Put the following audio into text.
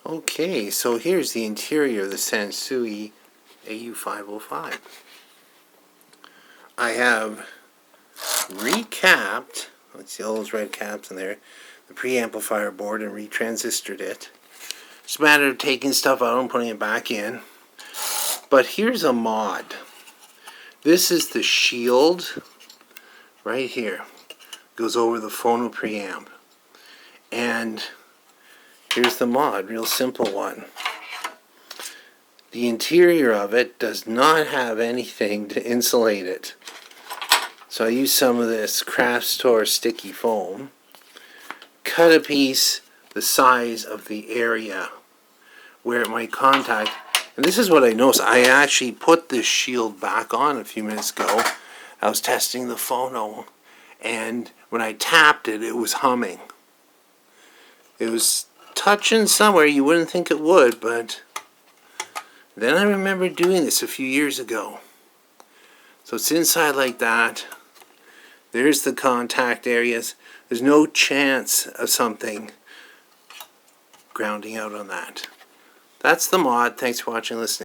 Okay, so here's the interior of the Sansui AU-505. I have recapped, let's see all those red caps in there, the preamplifier board and retransistored it. It's a matter of taking stuff out and putting it back in. But here's a mod. This is the shield right here. Goes over the phono preamp. And here's the mod, real simple one. The interior of it does not have anything to insulate it. So I used some of this craft store sticky foam, cut a piece the size of the area where it might contact. And this is what I noticed. I actually put this shield back on a few minutes ago. I was testing the phono, and when I tapped it, it was humming. It was touching somewhere you wouldn't think it would, but then I remember doing this a few years ago. So it's inside like that. There's the contact areas. There's no chance of something grounding out on that. That's the mod. Thanks for watching and listening.